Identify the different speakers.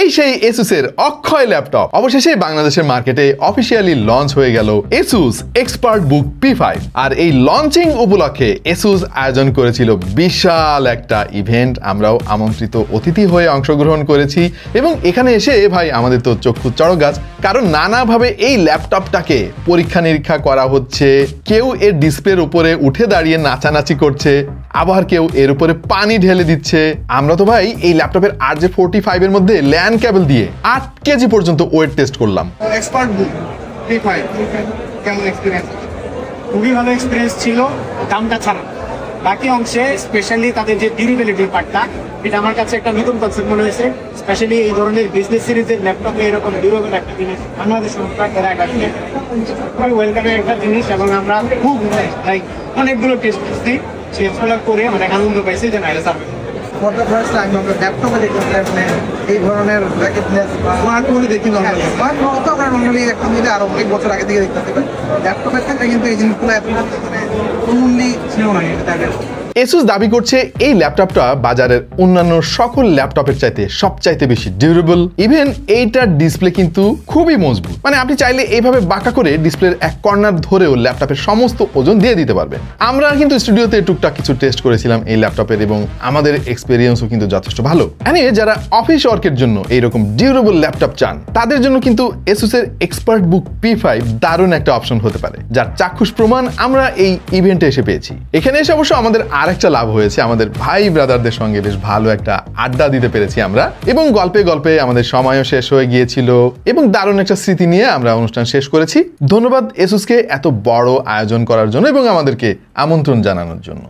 Speaker 1: এই সেই এসুসের অক্ষয় ল্যাপটপ অবশেষে বাংলাদেশের মার্কেটে অফিসিয়ালি লঞ্চ হয়ে গেল এসুস এক্সপার্টবুক P5 আর এই লঞ্চিং উপলক্ষে এসুস আয়োজন করেছিল বিশাল একটা ইভেন্ট। আমরাও আমন্ত্রিত অতিথি হয়ে অংশগ্রহণ করেছি এবং এখানে এসে ভাই আমাদের তো চক্ষু চড়ক গাছ, কারণ নানাভাবে এই ল্যাপটপটাকে পরীক্ষা নিরীক্ষা করা হচ্ছে। কেউ এর ডিসপ্লের উপরে উঠে দাঁড়িয়ে নাচানাচি করছে, আবার কেউ এর উপরে পানি ঢেলে দিচ্ছে। আমরা তো ভাই এই ল্যাপটপের RJ45 এর মধ্যে ল্যান কেবল দিয়ে 8 কেজি পর্যন্ত ওয়েট টেস্ট করলাম।
Speaker 2: এক্সপার্টবুক P5 কেমন এক্সপিরিয়েন্স? খুবই ভালো এক্সপিরিয়েন্স ছিল, দামটা ছাড়া। বাকি অংশে স্পেশালি তাদের যে ডিউরেবিলিটির পার্টটা, এটা আমার কাছে একটা নতুন কনসেপ্ট মনে হয়েছে। স্পেশালি এই ধরনের বিজনেস সিরিজের ল্যাপটপে এরকম ডিউরেবল একটা জিনিস বাংলাদেশ সংস্থা এরা একটা জিনিস খুবই ওয়েলকামের একটা জিনিস এবং আমরা খুব লাইক অনেকগুলো টেস্ট করছি, শেষ করে অনেক আনন্দ পাইছি যে নাইলে service.
Speaker 3: For the first time আমরা ল্যাপটপে দেখলাম এই ধরনের ব্র্যাকেটনেস স্মার্টফোনে দেখি না। স্মার্টফোন তো আমরা নর্মালি এখন যদি আরো অনেক বছর আগে থেকে দেখতে পাই, ল্যাপটপের ক্ষেত্রে কিন্তু এই জিনিসগুলো এত মানে কমনলি ছিল না।
Speaker 1: এসুস দাবি করছে এই ল্যাপটপটা বাজারের অন্যান্য সকল ল্যাপটপের চাইতে সবচাইতে বেশি ডিউরেবল। ইভেন এইটার ডিসপ্লে কিন্তু খুবই মজবুত, মানে আপনি চাইলে এইভাবে বাঁকা করে ডিসপ্লের এক কর্নার ধরেও ল্যাপটপের সমস্ত ওজন দিয়ে দিতে পারবেন। আমরা কিন্তু স্টুডিওতে টুকটাক কিছু টেস্ট করেছিলাম এই ল্যাপটপের এবং আমাদের এক্সপেরিয়েন্সও কিন্তু যথেষ্ট ভালো। এনিওয়ে, যারা অফিস ওয়ার্কের জন্য এইরকম ডিউরেবল ল্যাপটপ চান তাদের জন্য কিন্তু এসুসের এক্সপার্টবুক P5 দারুণ একটা অপশন হতে পারে, যার চাক্ষুষ প্রমাণ আমরা এই ইভেন্টে এসে পেয়েছি। এখানে এসে অবশ্য আমাদের আরেকটা লাভ হয়েছে, আমাদের ভাই ব্রাদারদের সঙ্গে বেশ ভালো একটা আড্ডা দিতে পেরেছি আমরা, এবং গল্পে গল্পে আমাদের সময়ও শেষ হয়ে গিয়েছিল এবং দারুণ একটা স্মৃতি নিয়ে আমরা অনুষ্ঠান শেষ করেছি। ধন্যবাদ এসুসকে এত বড় আয়োজন করার জন্য এবং আমাদেরকে আমন্ত্রণ জানানোর জন্য।